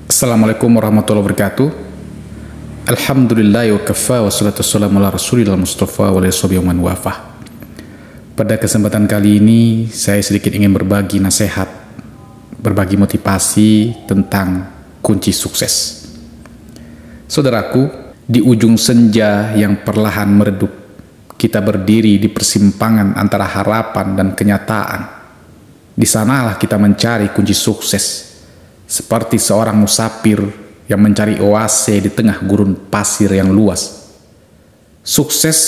Assalamualaikum warahmatullahi wabarakatuh. Alhamdulillah wa kafa wa salatu wassalamu ala rasulillah mustafa wa ala sahbihi man wafah. Pada kesempatan kali ini saya sedikit ingin berbagi nasihat, berbagi motivasi tentang kunci sukses. Saudaraku, di ujung senja yang perlahan meredup, kita berdiri di persimpangan antara harapan dan kenyataan. Di sanalah kita mencari kunci sukses. Seperti seorang musafir yang mencari oase di tengah gurun pasir yang luas. Sukses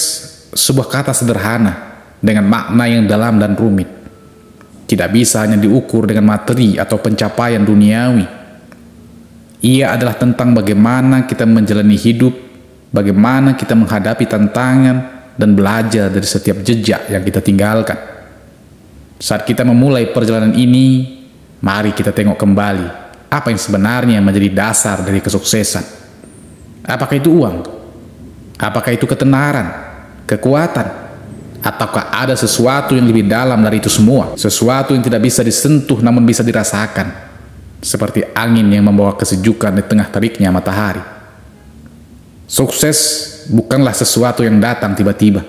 sebuah kata sederhana dengan makna yang dalam dan rumit. Tidak bisa hanya diukur dengan materi atau pencapaian duniawi. Ia adalah tentang bagaimana kita menjalani hidup, bagaimana kita menghadapi tantangan dan belajar dari setiap jejak yang kita tinggalkan. Saat kita memulai perjalanan ini, mari kita tengok kembali apa yang sebenarnya menjadi dasar dari kesuksesan. Apakah itu uang? Apakah itu ketenaran, kekuatan? Ataukah ada sesuatu yang lebih dalam dari itu semua? Sesuatu yang tidak bisa disentuh namun bisa dirasakan. Seperti angin yang membawa kesejukan di tengah teriknya matahari. Sukses bukanlah sesuatu yang datang tiba-tiba,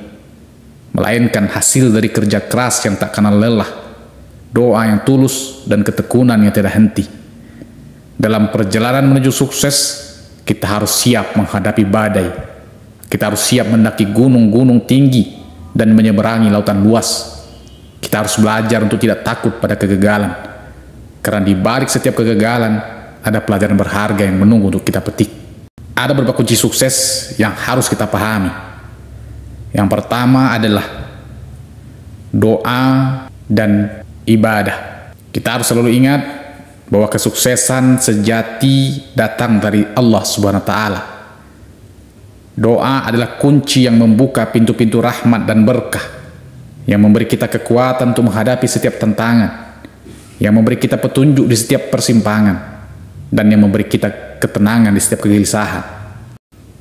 melainkan hasil dari kerja keras yang tak kenal lelah, doa yang tulus, dan ketekunan yang tidak henti. Dalam perjalanan menuju sukses, kita harus siap menghadapi badai. Kita harus siap mendaki gunung-gunung tinggi dan menyeberangi lautan luas. Kita harus belajar untuk tidak takut pada kegagalan. Karena di balik setiap kegagalan, ada pelajaran berharga yang menunggu untuk kita petik. Ada beberapa kunci sukses yang harus kita pahami. Yang pertama adalah doa dan ibadah. Kita harus selalu ingat bahwa kesuksesan sejati datang dari Allah Subhanahu wa Ta'ala. Doa adalah kunci yang membuka pintu-pintu rahmat dan berkah, yang memberi kita kekuatan untuk menghadapi setiap tantangan, yang memberi kita petunjuk di setiap persimpangan, dan yang memberi kita ketenangan di setiap kegelisahan.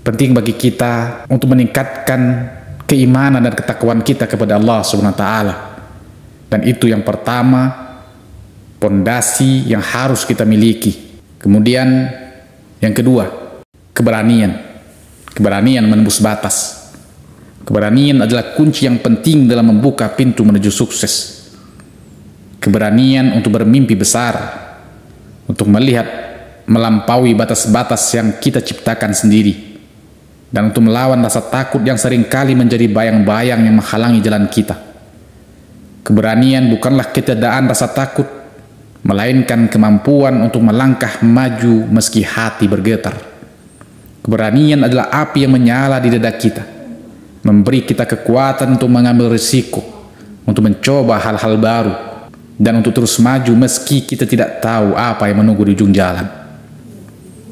Penting bagi kita untuk meningkatkan keimanan dan ketakwaan kita kepada Allah Subhanahu wa Ta'ala. Dan itu yang pertama, pondasi yang harus kita miliki. Kemudian yang kedua, keberanian. Keberanian menembus batas. Keberanian adalah kunci yang penting dalam membuka pintu menuju sukses. Keberanian untuk bermimpi besar, untuk melihat melampaui batas-batas yang kita ciptakan sendiri, dan untuk melawan rasa takut yang seringkali menjadi bayang-bayang yang menghalangi jalan kita. Keberanian bukanlah ketiadaan rasa takut, melainkan kemampuan untuk melangkah maju meski hati bergetar. Keberanian adalah api yang menyala di dada kita, memberi kita kekuatan untuk mengambil risiko, untuk mencoba hal-hal baru, dan untuk terus maju meski kita tidak tahu apa yang menunggu di ujung jalan.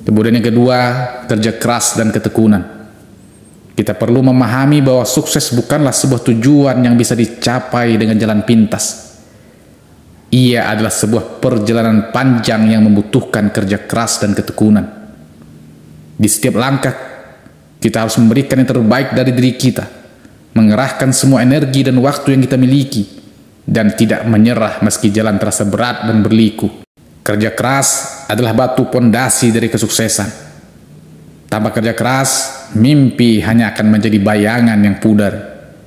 Kemudian yang kedua, kerja keras dan ketekunan. Kita perlu memahami bahwa sukses bukanlah sebuah tujuan yang bisa dicapai dengan jalan pintas. Ia adalah sebuah perjalanan panjang yang membutuhkan kerja keras dan ketekunan. Di setiap langkah, kita harus memberikan yang terbaik dari diri kita, mengerahkan semua energi dan waktu yang kita miliki, dan tidak menyerah meski jalan terasa berat dan berliku. Kerja keras adalah batu pondasi dari kesuksesan. Tanpa kerja keras, mimpi hanya akan menjadi bayangan yang pudar,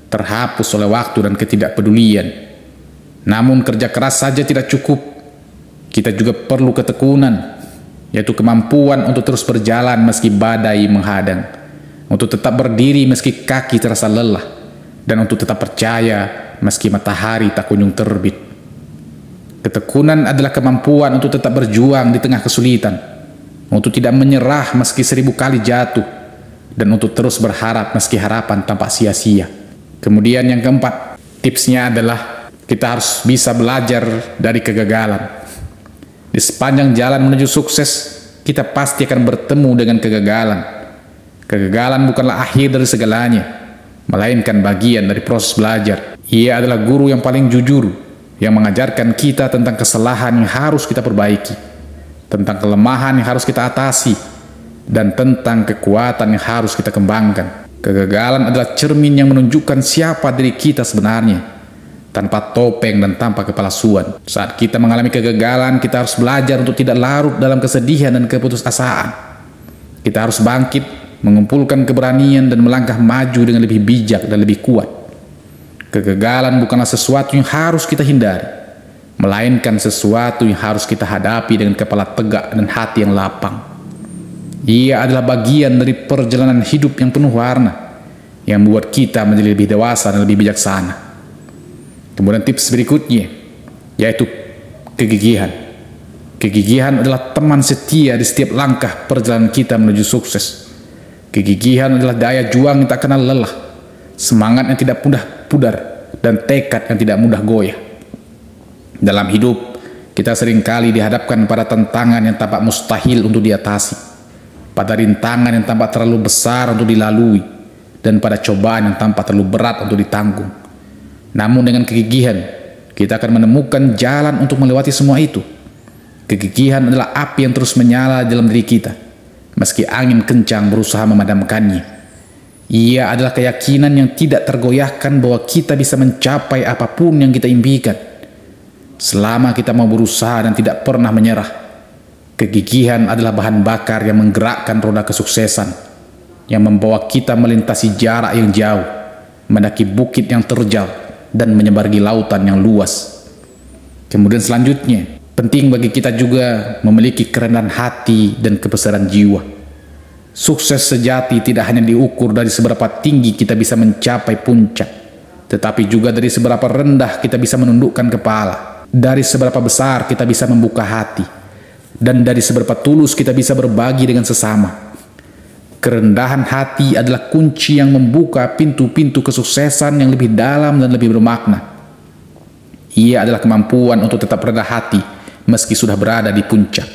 terhapus oleh waktu dan ketidakpedulian. Namun kerja keras saja tidak cukup. Kita juga perlu ketekunan, yaitu kemampuan untuk terus berjalan meski badai menghadang, untuk tetap berdiri meski kaki terasa lelah, dan untuk tetap percaya meski matahari tak kunjung terbit. Ketekunan adalah kemampuan untuk tetap berjuang di tengah kesulitan, untuk tidak menyerah meski 1000 kali jatuh, dan untuk terus berharap meski harapan tampak sia-sia. Kemudian yang keempat, tipsnya adalah kita harus bisa belajar dari kegagalan. Di sepanjang jalan menuju sukses, kita pasti akan bertemu dengan kegagalan. Kegagalan bukanlah akhir dari segalanya, melainkan bagian dari proses belajar. Ia adalah guru yang paling jujur, yang mengajarkan kita tentang kesalahan yang harus kita perbaiki, tentang kelemahan yang harus kita atasi, dan tentang kekuatan yang harus kita kembangkan. Kegagalan adalah cermin yang menunjukkan siapa diri kita sebenarnya. tanpa topeng dan tanpa kepalsuan. Saat kita mengalami kegagalan, kita harus belajar untuk tidak larut dalam kesedihan dan keputusasaan. Kita harus bangkit, mengumpulkan keberanian dan melangkah maju dengan lebih bijak dan lebih kuat. Kegagalan bukanlah sesuatu yang harus kita hindari, melainkan sesuatu yang harus kita hadapi dengan kepala tegak dan hati yang lapang. Ia adalah bagian dari perjalanan hidup yang penuh warna, yang membuat kita menjadi lebih dewasa dan lebih bijaksana. Kemudian tips berikutnya, yaitu kegigihan. Kegigihan adalah teman setia di setiap langkah perjalanan kita menuju sukses. Kegigihan adalah daya juang yang tak kenal lelah, semangat yang tidak mudah pudar, dan tekad yang tidak mudah goyah. Dalam hidup, kita seringkali dihadapkan pada tantangan yang tampak mustahil untuk diatasi, pada rintangan yang tampak terlalu besar untuk dilalui, dan pada cobaan yang tampak terlalu berat untuk ditanggung. Namun dengan kegigihan, kita akan menemukan jalan untuk melewati semua itu. Kegigihan adalah api yang terus menyala dalam diri kita, meski angin kencang berusaha memadamkannya. Ia adalah keyakinan yang tidak tergoyahkan bahwa kita bisa mencapai apapun yang kita impikan, selama kita mau berusaha dan tidak pernah menyerah. Kegigihan adalah bahan bakar yang menggerakkan roda kesuksesan, yang membawa kita melintasi jarak yang jauh, mendaki bukit yang terjal, dan menyeberangi lautan yang luas. Kemudian selanjutnya, penting bagi kita juga memiliki kerendahan hati dan kebesaran jiwa. Sukses sejati tidak hanya diukur dari seberapa tinggi kita bisa mencapai puncak, tetapi juga dari seberapa rendah kita bisa menundukkan kepala, dari seberapa besar kita bisa membuka hati, dan dari seberapa tulus kita bisa berbagi dengan sesama. Kerendahan hati adalah kunci yang membuka pintu-pintu kesuksesan yang lebih dalam dan lebih bermakna. Ia adalah kemampuan untuk tetap rendah hati meski sudah berada di puncak,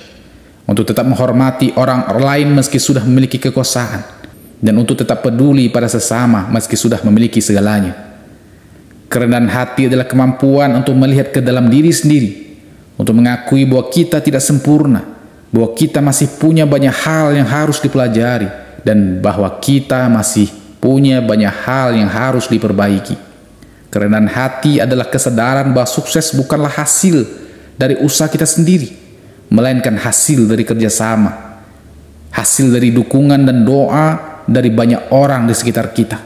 untuk tetap menghormati orang lain meski sudah memiliki kekuasaan, dan untuk tetap peduli pada sesama meski sudah memiliki segalanya. Kerendahan hati adalah kemampuan untuk melihat ke dalam diri sendiri, untuk mengakui bahwa kita tidak sempurna, bahwa kita masih punya banyak hal yang harus dipelajari, dan bahwa kita masih punya banyak hal yang harus diperbaiki. Kerendahan hati adalah kesadaran bahwa sukses bukanlah hasil dari usaha kita sendiri, melainkan hasil dari kerjasama, hasil dari dukungan dan doa dari banyak orang di sekitar kita.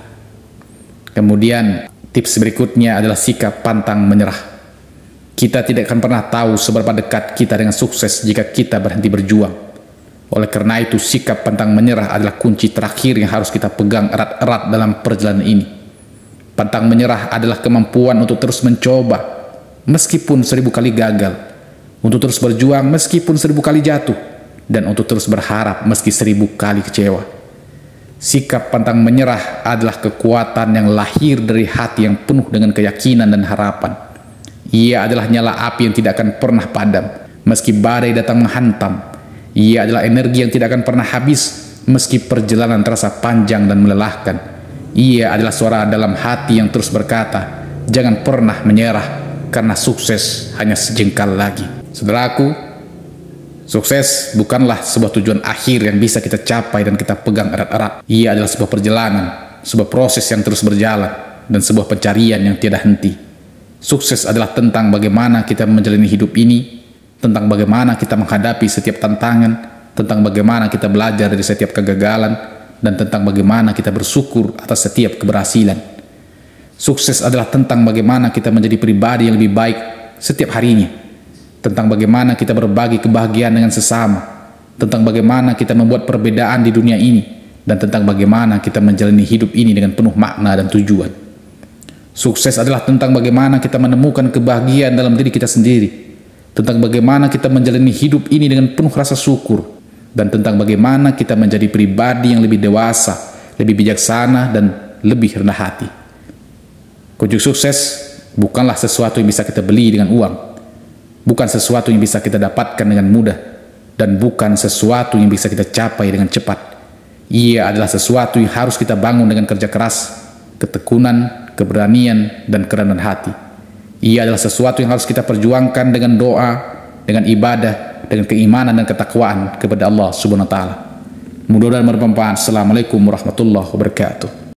Kemudian tips berikutnya adalah sikap pantang menyerah. Kita tidak akan pernah tahu seberapa dekat kita dengan sukses jika kita berhenti berjuang. Oleh karena itu, sikap pantang menyerah adalah kunci terakhir yang harus kita pegang erat-erat dalam perjalanan ini. Pantang menyerah adalah kemampuan untuk terus mencoba meskipun 1000 kali gagal, untuk terus berjuang meskipun 1000 kali jatuh, dan untuk terus berharap meski 1000 kali kecewa. Sikap pantang menyerah adalah kekuatan yang lahir dari hati yang penuh dengan keyakinan dan harapan. Ia adalah nyala api yang tidak akan pernah padam meski badai datang menghantam. Ia adalah energi yang tidak akan pernah habis meski perjalanan terasa panjang dan melelahkan. Ia adalah suara dalam hati yang terus berkata, jangan pernah menyerah, karena sukses hanya sejengkal lagi. Saudaraku, sukses bukanlah sebuah tujuan akhir yang bisa kita capai dan kita pegang erat-erat. Ia adalah sebuah perjalanan, sebuah proses yang terus berjalan, dan sebuah pencarian yang tiada henti. Sukses adalah tentang bagaimana kita menjalani hidup ini, tentang bagaimana kita menghadapi setiap tantangan, tentang bagaimana kita belajar dari setiap kegagalan, dan tentang bagaimana kita bersyukur atas setiap keberhasilan. Sukses adalah tentang bagaimana kita menjadi pribadi yang lebih baik setiap harinya, tentang bagaimana kita berbagi kebahagiaan dengan sesama, tentang bagaimana kita membuat perbedaan di dunia ini, dan tentang bagaimana kita menjalani hidup ini dengan penuh makna dan tujuan. Sukses adalah tentang bagaimana kita menemukan kebahagiaan dalam diri kita sendiri, tentang bagaimana kita menjalani hidup ini dengan penuh rasa syukur, dan tentang bagaimana kita menjadi pribadi yang lebih dewasa, lebih bijaksana, dan lebih rendah hati. Kunci sukses bukanlah sesuatu yang bisa kita beli dengan uang, bukan sesuatu yang bisa kita dapatkan dengan mudah, dan bukan sesuatu yang bisa kita capai dengan cepat. Ia adalah sesuatu yang harus kita bangun dengan kerja keras, ketekunan, keberanian, dan kerendahan hati. Ia adalah sesuatu yang harus kita perjuangkan dengan doa, dengan ibadah, dengan keimanan dan ketakwaan kepada Allah Subhanahu wa taala. Mudah-mudahan bermanfaat. Assalamualaikum warahmatullahi wabarakatuh.